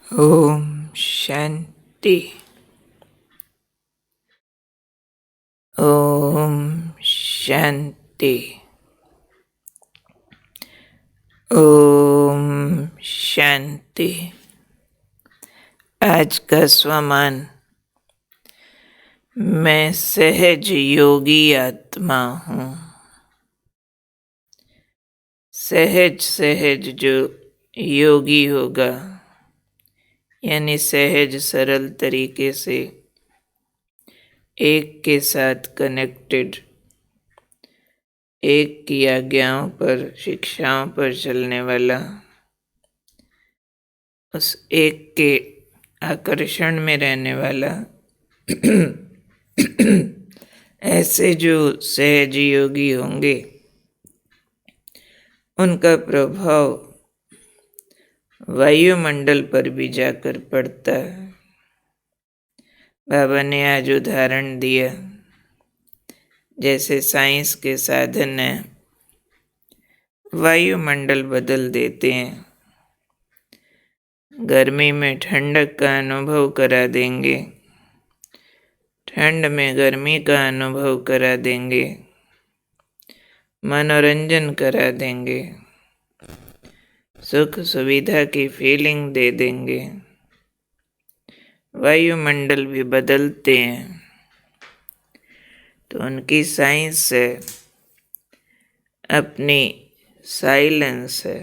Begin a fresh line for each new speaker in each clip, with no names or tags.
ओम शांति। ओम शांति। ओम शांति। आज का स्वमान, मैं सहज योगी आत्मा हूँ। सहज सहज जो योगी होगा, यानी सहज सरल तरीके से एक के साथ कनेक्टेड, एक की आज्ञाओं पर, शिक्षाओं पर चलने वाला, उस एक के आकर्षण में रहने वाला ऐसे जो सहज योगी होंगे, उनका प्रभाव वायुमंडल पर भी जाकर पड़ता है। बाबा ने आज उदाहरण दिया, जैसे साइंस के साधन है, वायुमंडल बदल देते हैं। गर्मी में ठंडक का अनुभव करा देंगे, ठंड में गर्मी का अनुभव करा देंगे, मनोरंजन करा देंगे, सुख सुविधा की फीलिंग दे देंगे। वायुमंडल भी बदलते हैं, तो उनकी साइंस है, अपनी साइलेंस है।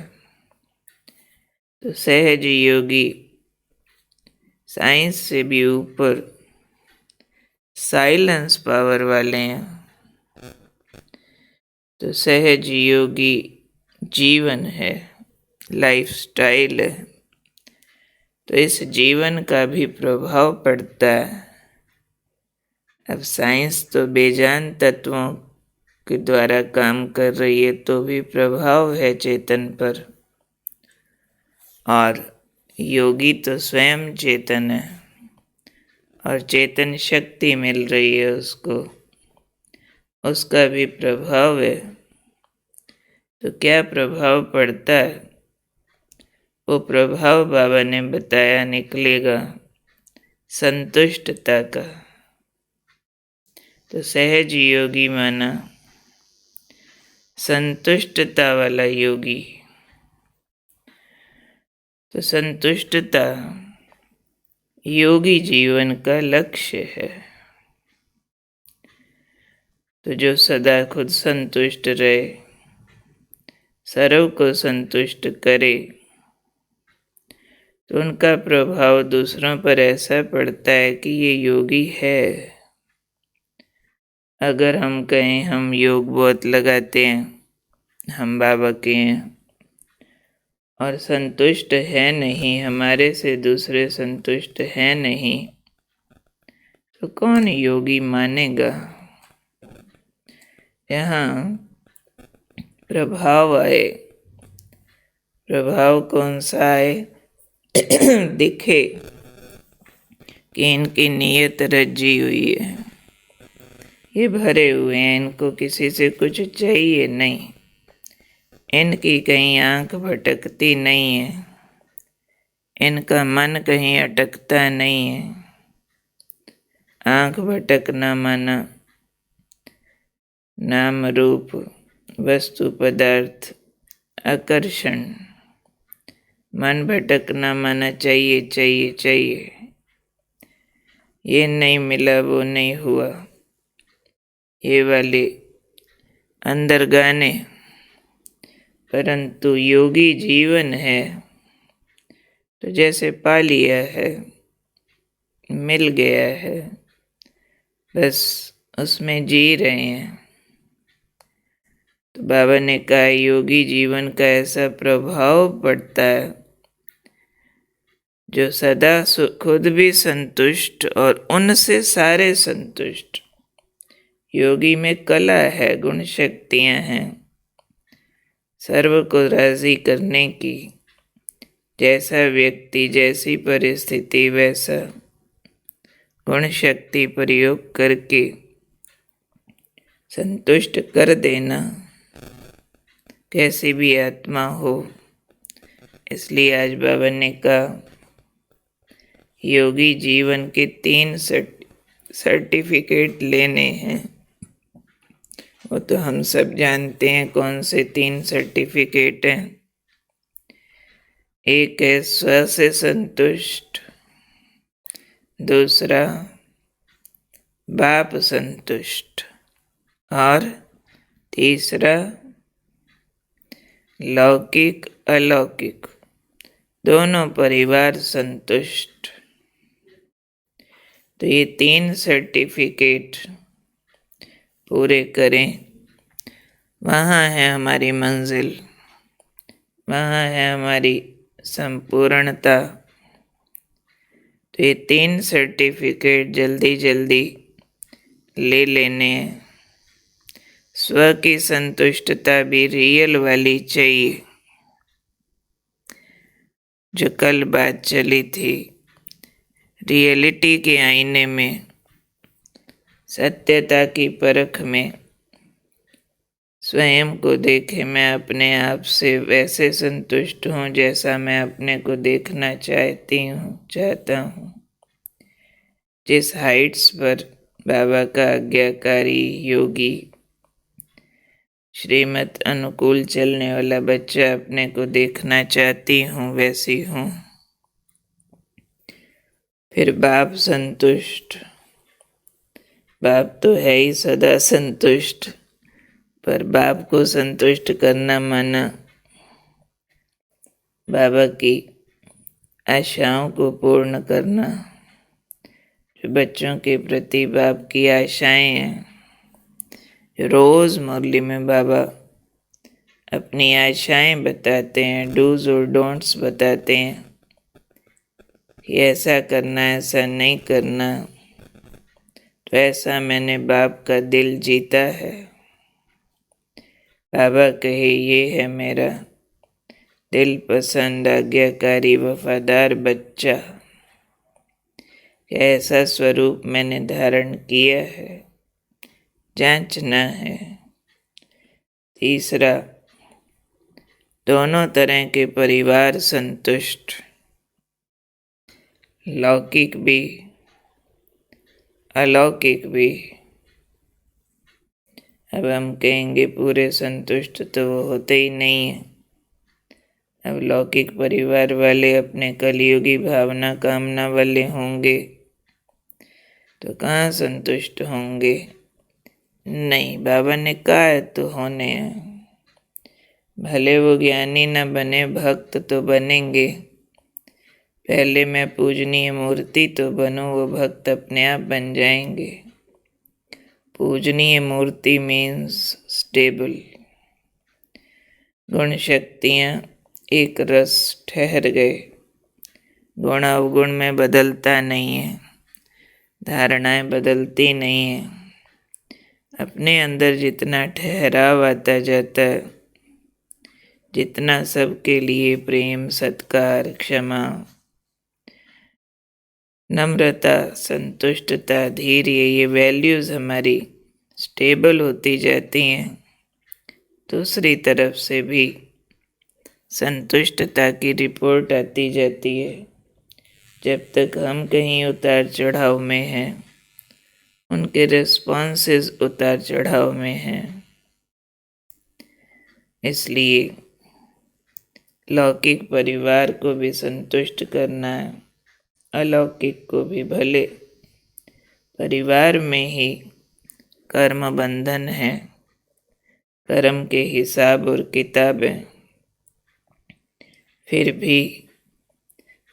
तो सहज योगी साइंस से भी ऊपर साइलेंस पावर वाले हैं। तो सहज योगी जीवन है, लाइफ स्टाइल है। तो इस जीवन का भी प्रभाव पड़ता है। अब साइंस तो बेजान तत्वों के द्वारा काम कर रही है, तो भी प्रभाव है चेतन पर। और योगी तो स्वयं चेतन है और चेतन शक्ति मिल रही है उसको, उसका भी प्रभाव है। तो क्या प्रभाव पड़ता है, वो प्रभाव बाबा ने बताया निकलेगा संतुष्टता का। तो सहज योगी माना संतुष्टता वाला योगी। तो संतुष्टता योगी जीवन का लक्ष्य है। तो जो सदा खुद संतुष्ट रहे, सर्व को संतुष्ट करे, तो उनका प्रभाव दूसरों पर ऐसा पड़ता है कि ये योगी है। अगर हम कहें हम योग बहुत लगाते हैं, हम बाबा के हैं, और संतुष्ट है नहीं, हमारे से दूसरे संतुष्ट है नहीं, तो कौन योगी मानेगा। यहाँ प्रभाव आए, प्रभाव कौन सा आए दिखे कि इनकी नीयत रजी हुई है, ये भरे हुए हैं, इनको किसी से कुछ चाहिए नहीं, इनकी कहीं आंख भटकती नहीं है, इनका मन कहीं अटकता नहीं है। आंख भटकना माना नाम रूप वस्तु पदार्थ आकर्षण, मन भटकना माना चाहिए चाहिए चाहिए, ये नहीं मिला वो नहीं हुआ, ये वाले अंदर गाने। परंतु योगी जीवन है तो जैसे पा लिया है, मिल गया है, बस उसमें जी रहे हैं। तो बाबा ने कहा योगी जीवन का ऐसा प्रभाव पड़ता है, जो सदा खुद भी संतुष्ट और उनसे सारे संतुष्ट। योगी में कला है, गुण शक्तियाँ हैं सर्व को राजी करने की। जैसा व्यक्ति, जैसी परिस्थिति, वैसा गुण शक्ति प्रयोग करके संतुष्ट कर देना, कैसी भी आत्मा हो। इसलिए आज बाबा ने कहा योगी जीवन के 3 सर्टिफिकेट लेने हैं। वो तो हम सब जानते हैं कौन से 3 सर्टिफिकेट हैं। एक है स्व से संतुष्ट, दूसरा बाप संतुष्ट और तीसरा लौकिक अलौकिक दोनों परिवार संतुष्ट। तो ये 3 सर्टिफिकेट पूरे करें, वहाँ है हमारी मंजिल, वहाँ है हमारी संपूर्णता। तो ये 3 सर्टिफिकेट जल्दी जल्दी ले लेने हैं। स्व की संतुष्टता भी रियल वाली चाहिए, जो कल बात चली थी। रियलिटी के आईने में, सत्यता की परख में स्वयं को देखे, मैं अपने आप से वैसे संतुष्ट हूँ जैसा मैं अपने को देखना चाहता हूँ। जिस हाइट्स पर बाबा का आज्ञाकारी योगी श्रीमत अनुकूल चलने वाला बच्चा अपने को देखना चाहती हूँ, वैसी हूँ। फिर बाप संतुष्ट, बाप तो है ही सदा संतुष्ट, पर बाप को संतुष्ट करना माना बाबा की आशाओं को पूर्ण करना। जो बच्चों के प्रति बाप की आशाएं हैं, रोज मुरली में बाबा अपनी आशाएं बताते हैं, डूज और डोंट्स बताते हैं कि ऐसा करना, ऐसा नहीं करना। तो ऐसा मैंने बाप का दिल जीता है। बाबा कहे ये है मेरा दिल पसंद आज्ञाकारी वफादार बच्चा। ऐसा स्वरूप मैंने धारण किया है, जांचना है। तीसरा, दोनों तरह के परिवार संतुष्ट, लौकिक भी अलौकिक भी। अब हम कहेंगे पूरे संतुष्ट, तो वो होते ही नहीं है। अब लौकिक परिवार वाले अपने कलयुगी भावना कामना वाले होंगे तो कहाँ संतुष्ट होंगे? नहीं, बाबा ने कहा है तो होने हैं। भले वो ज्ञानी न बने, भक्त तो बनेंगे। पहले मैं पूजनीय मूर्ति तो बनूं, वो भक्त अपने आप बन जाएंगे। पूजनीय मूर्ति मीन्स स्टेबल, गुण शक्तियाँ एक रस ठहर गए, गुण अवगुण में बदलता नहीं है, धारणाएं बदलती नहीं है। अपने अंदर जितना ठहराव आता जाता है, जितना सबके लिए प्रेम, सत्कार, क्षमा, नम्रता, संतुष्टता, धैर्य, ये वैल्यूज हमारी स्टेबल होती जाती हैं। दूसरी तरफ से भी संतुष्टता की रिपोर्ट आती जाती है। जब तक हम कहीं उतार चढ़ाव में हैं, उनके रिस्पॉन्सेस उतार चढ़ाव में हैं। इसलिए लौकिक परिवार को भी संतुष्ट करना है, अलौकिक को भी। भले परिवार में ही कर्म बंधन है, कर्म के हिसाब और किताबें, फिर भी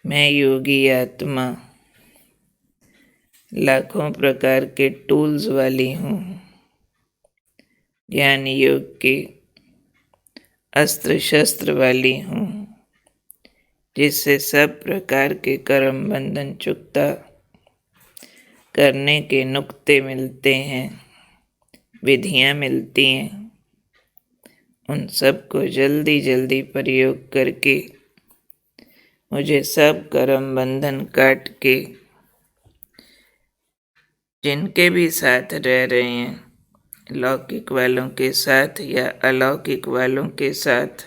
मैं योगी आत्मा लाखों प्रकार के टूल्स वाली हूँ, ज्ञान योग के अस्त्र शस्त्र वाली हूँ, जिससे सब प्रकार के कर्म बंधन चुकता करने के नुक्ते मिलते हैं, विधियाँ मिलती हैं। उन सब को जल्दी जल्दी प्रयोग करके मुझे सब कर्म बंधन काट के, जिनके भी साथ रह रहे हैं, लौकिक वालों के साथ या अलौकिक वालों के साथ,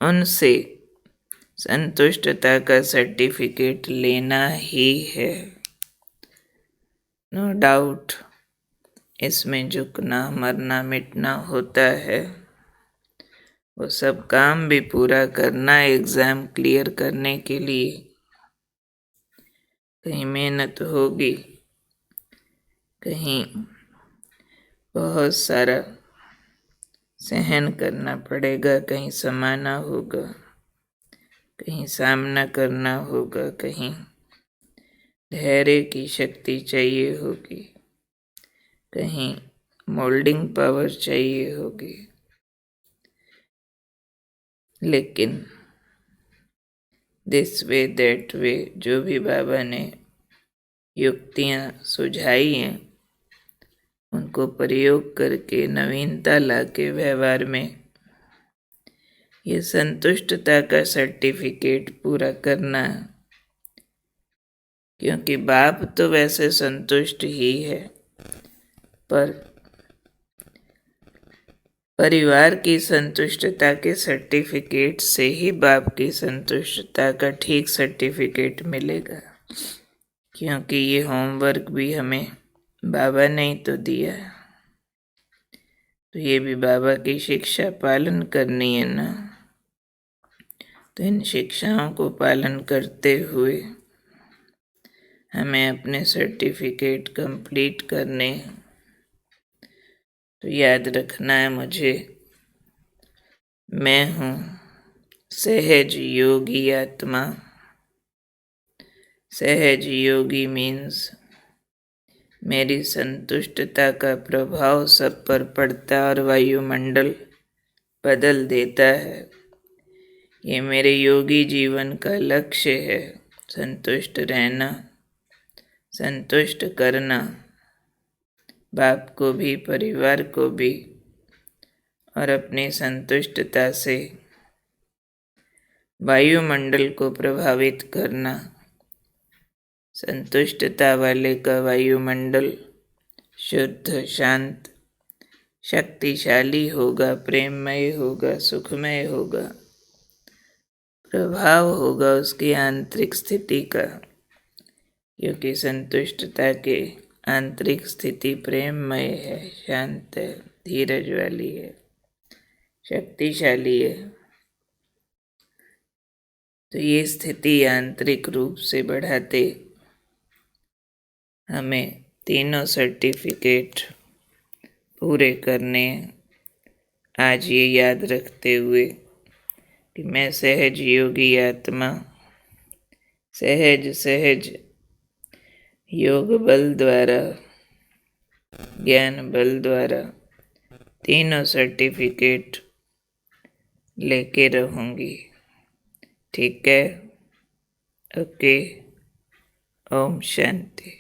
उनसे संतुष्टता का सर्टिफिकेट लेना ही है। नो डाउट इसमें झुकना मरना मिटना होता है। वो सब काम भी पूरा करना एग्जाम क्लियर करने के लिए। कहीं मेहनत होगी, कहीं बहुत सारा सहन करना पड़ेगा, कहीं समाना होगा, कहीं सामना करना होगा, कहीं धैर्य की शक्ति चाहिए होगी, कहीं मोल्डिंग पावर चाहिए होगी। लेकिन दिस वे दैट वे जो भी बाबा ने युक्तियाँ सुझाई हैं, उनको प्रयोग करके नवीनता लाके व्यवहार में ये संतुष्टता का सर्टिफिकेट पूरा करना। क्योंकि बाप तो वैसे संतुष्ट ही है, पर परिवार की संतुष्टता के सर्टिफिकेट से ही बाप की संतुष्टता का ठीक सर्टिफिकेट मिलेगा। क्योंकि ये होमवर्क भी हमें बाबा ने ही तो दिया है, तो ये भी बाबा की शिक्षा पालन करनी है ना। तो इन शिक्षाओं को पालन करते हुए हमें अपने सर्टिफिकेट कंप्लीट करने हैं। तो याद रखना है मुझे, मैं हूँ सहज योगी आत्मा। सहज योगी मीन्स मेरी संतुष्टता का प्रभाव सब पर पड़ता और वायुमंडल बदल देता है। ये मेरे योगी जीवन का लक्ष्य है, संतुष्ट रहना, संतुष्ट करना, बाप को भी परिवार को भी, और अपनी संतुष्टता से वायुमंडल को प्रभावित करना। संतुष्टता वाले का वायुमंडल शुद्ध शांत शक्तिशाली होगा, प्रेममय होगा, सुखमय होगा, प्रभाव होगा उसकी आंतरिक स्थिति का। क्योंकि संतुष्टता के आंतरिक स्थिति प्रेममय है, शांत है, धीरज वाली है, शक्तिशाली है। तो ये स्थिति आंतरिक रूप से बढ़ाते हमें तीनों सर्टिफिकेट पूरे करने। आज ये याद रखते हुए कि मैं सहज योगी आत्मा सहज सहज योग बल द्वारा, ज्ञान बल द्वारा तीनों सर्टिफिकेट लेके रहूँगी। ठीक है? ओके। ओम शांति।